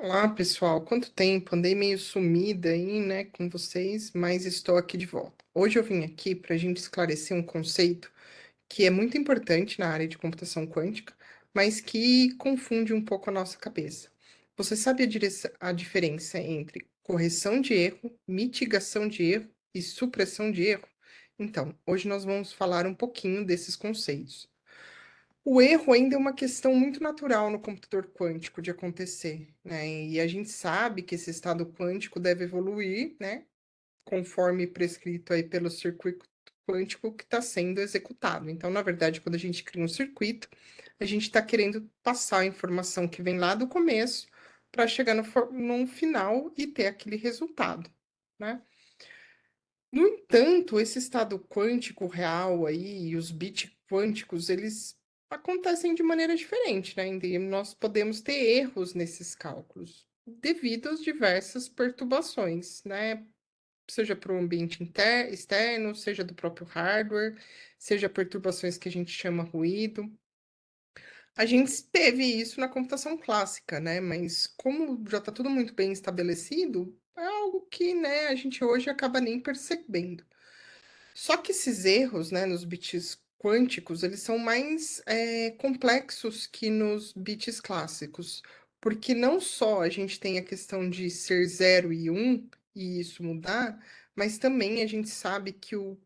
Olá, pessoal. Quanto tempo? Andei meio sumida aí, né, com vocês, mas estou aqui de volta. Hoje eu vim aqui para a gente esclarecer um conceito que é muito importante na área de computação quântica, mas que confunde um pouco a nossa cabeça. Você sabe a diferença entre correção de erro, mitigação de erro e supressão de erro? Então, hoje nós vamos falar um pouquinho desses conceitos. O erro ainda é uma questão muito natural no computador quântico de acontecer, né? E a gente sabe que esse estado quântico deve evoluir, né? Conforme prescrito aí pelo circuito quântico que está sendo executado. Então, na verdade, quando a gente cria um circuito, a gente está querendo passar a informação que vem lá do começo para chegar no final e ter aquele resultado, né? No entanto, esse estado quântico real aí, e os bits quânticos, eles acontecem de maneira diferente, né? E nós podemos ter erros nesses cálculos, devido às diversas perturbações, né? Seja para o ambiente externo, seja do próprio hardware, seja perturbações que a gente chama ruído. A gente teve isso na computação clássica, né? Mas como já está tudo muito bem estabelecido, é algo que, né, a gente hoje acaba nem percebendo. Só que esses erros, né, nos bits quânticos, eles são mais complexos que nos bits clássicos, porque não só a gente tem a questão de ser 0 e 1 e isso mudar, mas também a gente sabe que o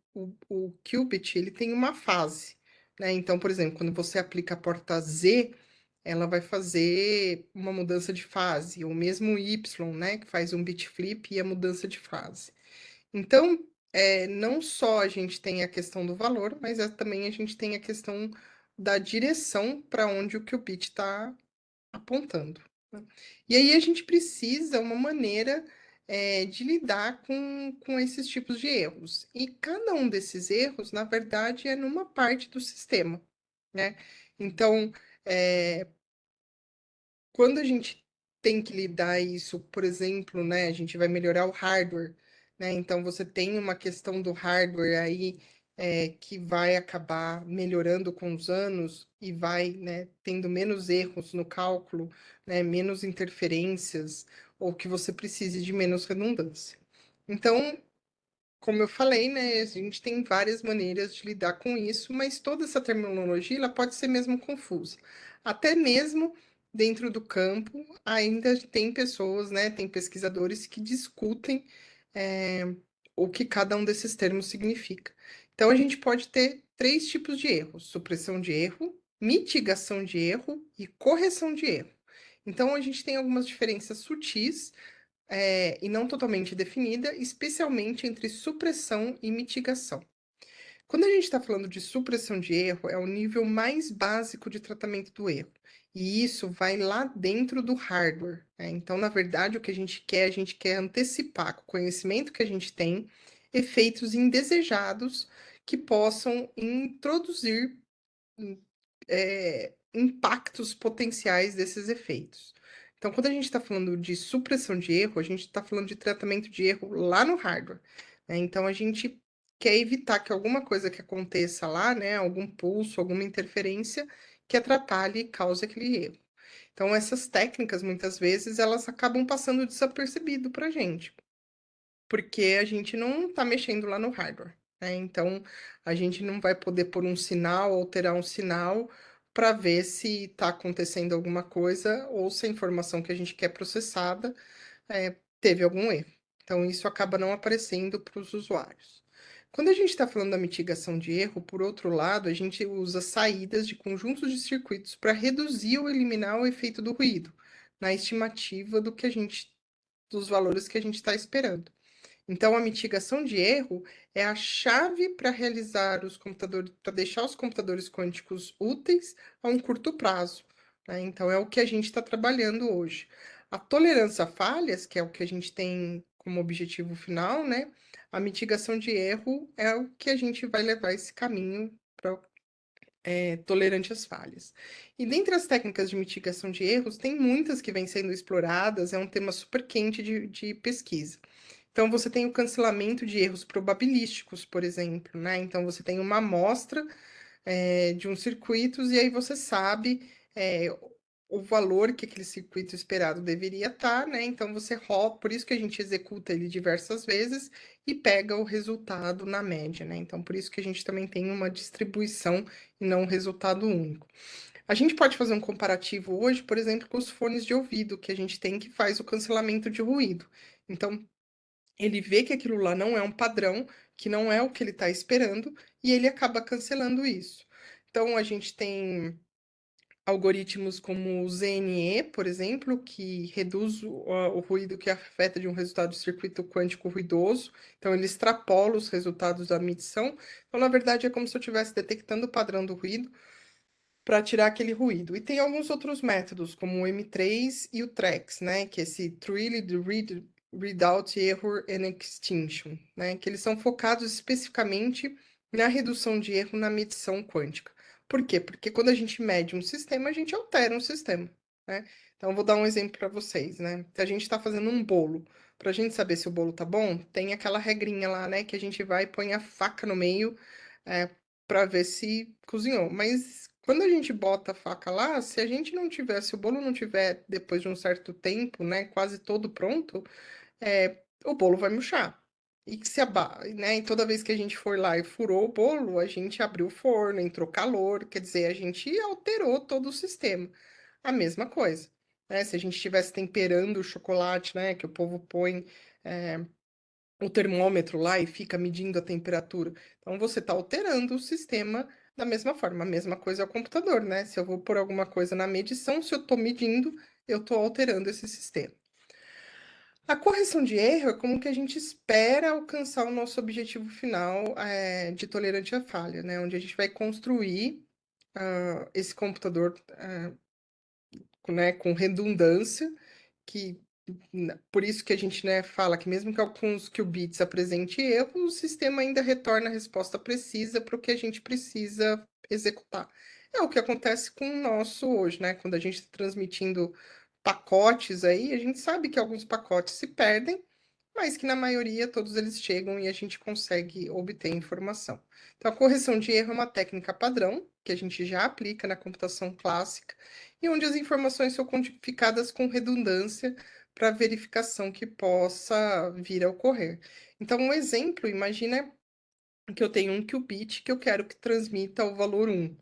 qubit ele tem uma fase, né? Então, por exemplo, quando você aplica a porta Z, ela vai fazer uma mudança de fase, ou mesmo Y, né, que faz um bit flip e a mudança de fase. Então, não só a gente tem a questão do valor, mas também a gente tem a questão da direção para onde o qubit está apontando, né? E aí a gente precisa uma maneira de lidar com esses tipos de erros. E cada um desses erros, na verdade, é numa parte do sistema, né? Então, é, quando a gente tem que lidar isso, por exemplo, né, a gente vai melhorar o hardware, né? Então você tem uma questão do hardware aí que vai acabar melhorando com os anos e vai, né, tendo menos erros no cálculo, né, menos interferências, ou que você precise de menos redundância. Então, como eu falei, né, a gente tem várias maneiras de lidar com isso, mas toda essa terminologia ela pode ser mesmo confusa. Até mesmo dentro do campo, ainda tem pessoas, né, tem pesquisadores que discutem o que cada um desses termos significa. Então, a gente pode ter três tipos de erros: supressão de erro, mitigação de erro e correção de erro. Então, a gente tem algumas diferenças sutis e não totalmente definida, especialmente entre supressão e mitigação. Quando a gente está falando de supressão de erro, é o nível mais básico de tratamento do erro. E isso vai lá dentro do hardware, né? Então, na verdade, o que a gente quer antecipar, com o conhecimento que a gente tem, efeitos indesejados que possam introduzir impactos potenciais desses efeitos. Então, quando a gente está falando de supressão de erro, a gente está falando de tratamento de erro lá no hardware, né? Então, a gente quer evitar que alguma coisa que aconteça lá, né, algum pulso, alguma interferência, que atrapalhe e cause aquele erro. Então, essas técnicas, muitas vezes, elas acabam passando desapercebido para a gente, porque a gente não está mexendo lá no hardware, né? Então, a gente não vai poder pôr um sinal, alterar um sinal, para ver se está acontecendo alguma coisa ou se a informação que a gente quer processada teve algum erro. Então, isso acaba não aparecendo para os usuários. Quando a gente está falando da mitigação de erro, por outro lado, a gente usa saídas de conjuntos de circuitos para reduzir ou eliminar o efeito do ruído, na estimativa dos valores que a gente está esperando. Então, a mitigação de erro é a chave para realizar os computadores, para deixar os computadores quânticos úteis a um curto prazo, né? Então, é o que a gente está trabalhando hoje. A tolerância a falhas, que é o que a gente tem como objetivo final, né? A mitigação de erro é o que a gente vai levar esse caminho para tolerante às falhas. E dentre as técnicas de mitigação de erros, tem muitas que vêm sendo exploradas, é um tema super quente de pesquisa. Então, você tem o cancelamento de erros probabilísticos, por exemplo, né? Então, você tem uma amostra de uns circuitos e aí você sabe o valor que aquele circuito esperado deveria estar, né? Então você roda, por isso que a gente executa ele diversas vezes e pega o resultado na média, né? Então por isso que a gente também tem uma distribuição e não um resultado único. A gente pode fazer um comparativo hoje, por exemplo, com os fones de ouvido que a gente tem que faz o cancelamento de ruído. Então ele vê que aquilo lá não é um padrão, que não é o que ele está esperando, e ele acaba cancelando isso. Então, a gente tem algoritmos como o ZNE, por exemplo, que reduz o ruído que afeta de um resultado de circuito quântico ruidoso. Então, ele extrapola os resultados da medição. Então, na verdade, é como se eu estivesse detectando o padrão do ruído para tirar aquele ruído. E tem alguns outros métodos, como o M3 e o TREX, né? Que é esse Trilled Readout Error and Extinction, né? Que eles são focados especificamente na redução de erro na medição quântica. Por quê? Porque quando a gente mede um sistema, a gente altera um sistema, né? Então, eu vou dar um exemplo para vocês, né? Se a gente está fazendo um bolo, para a gente saber se o bolo tá bom, tem aquela regrinha lá, né? Que a gente vai e põe a faca no meio, para ver se cozinhou. Mas quando a gente bota a faca lá, se a gente não tiver, se o bolo não tiver depois de um certo tempo, né, quase todo pronto, o bolo vai murchar. E que se né, e toda vez que a gente for lá e furou o bolo, a gente abriu o forno, entrou calor, quer dizer, a gente alterou todo o sistema. A mesma coisa, né? Se a gente estivesse temperando o chocolate, né, que o povo põe é, o termômetro lá e fica medindo a temperatura. Então você está alterando o sistema da mesma forma. A mesma coisa é o computador, né? Se eu vou pôr alguma coisa na medição, se eu estou medindo, eu estou alterando esse sistema. A correção de erro é como que a gente espera alcançar o nosso objetivo final de tolerante à falha, né? Onde a gente vai construir esse computador né, com redundância, que por isso que a gente, né, fala que mesmo que alguns qubits apresente erro, o sistema ainda retorna a resposta precisa para o que a gente precisa executar. É o que acontece com o nosso hoje, né? Quando a gente está transmitindo pacotes aí, a gente sabe que alguns pacotes se perdem, mas que na maioria todos eles chegam e a gente consegue obter informação. Então, a correção de erro é uma técnica padrão que a gente já aplica na computação clássica e onde as informações são codificadas com redundância para verificação que possa vir a ocorrer. Então, um exemplo, imagina que eu tenho um qubit que eu quero que transmita o valor 1.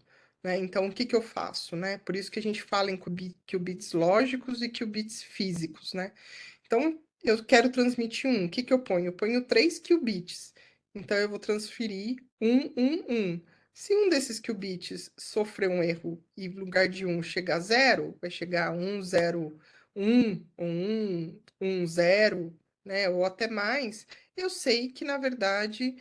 Né? Então, o que que eu faço? Né? Por isso que a gente fala em qubits lógicos e qubits físicos. Né? Então, eu quero transmitir um. O que que eu ponho? Eu ponho 3 qubits. Então, eu vou transferir um. Se um desses qubits sofrer um erro e no lugar de um chegar a 0, vai chegar a 1, 0, 1, ou 1, 0, né? Ou até mais, eu sei que, na verdade,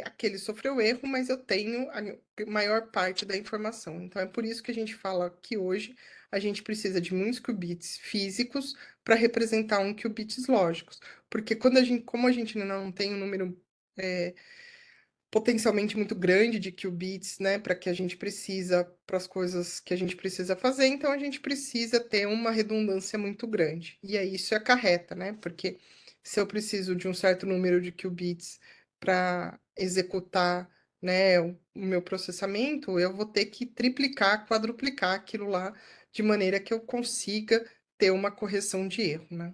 aquele sofreu erro, mas eu tenho a maior parte da informação. Então, é por isso que a gente fala que hoje a gente precisa de muitos qubits físicos para representar um qubits lógicos. Porque como a gente ainda não tem um número é, potencialmente muito grande de qubits, né, para que a gente precisa, para as coisas que a gente precisa fazer, então a gente precisa ter uma redundância muito grande. E aí isso acarreta, né? Porque se eu preciso de um certo número de qubits para executar, né, o meu processamento, eu vou ter que triplicar, quadruplicar aquilo lá de maneira que eu consiga ter uma correção de erro, né?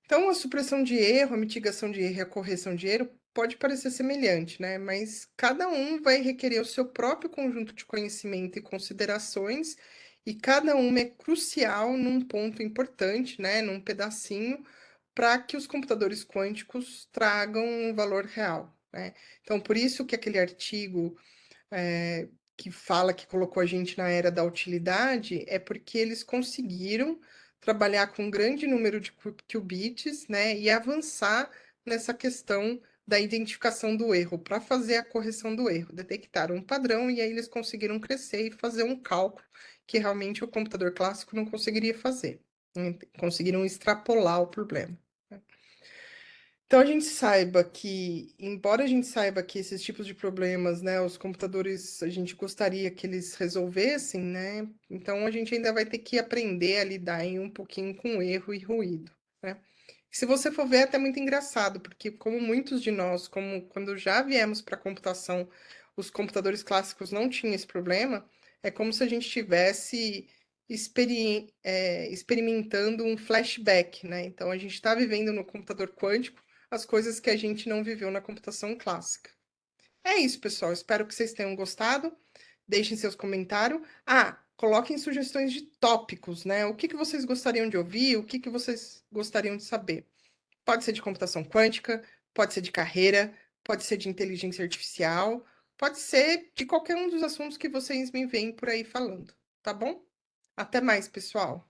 Então, a supressão de erro, a mitigação de erro e a correção de erro pode parecer semelhante, né? Mas cada um vai requerer o seu próprio conjunto de conhecimento e considerações, e cada uma é crucial num ponto importante, né? Num pedacinho, para que os computadores quânticos tragam um valor real, né? Então, por isso que aquele artigo que fala que colocou a gente na era da utilidade é porque eles conseguiram trabalhar com um grande número de qubits, né, e avançar nessa questão da identificação do erro, para fazer a correção do erro. Detectaram um padrão e aí eles conseguiram crescer e fazer um cálculo que realmente o computador clássico não conseguiria fazer. Conseguiram extrapolar o problema. Então a gente saiba que, embora a gente saiba que esses tipos de problemas, né, os computadores, a gente gostaria que eles resolvessem, né? Então a gente ainda vai ter que aprender a lidar em um pouquinho com erro e ruído, né? Se você for ver, é até muito engraçado, porque como muitos de nós, como quando já viemos para a computação, os computadores clássicos não tinham esse problema, é como se a gente tivesse experimentando um flashback, né? Então, a gente está vivendo no computador quântico as coisas que a gente não viveu na computação clássica. É isso, pessoal. Espero que vocês tenham gostado. Deixem seus comentários. Ah, coloquem sugestões de tópicos, né? O que que vocês gostariam de ouvir? O que que vocês gostariam de saber? Pode ser de computação quântica, pode ser de carreira, pode ser de inteligência artificial, pode ser de qualquer um dos assuntos que vocês me veem por aí falando, tá bom? Até mais, pessoal!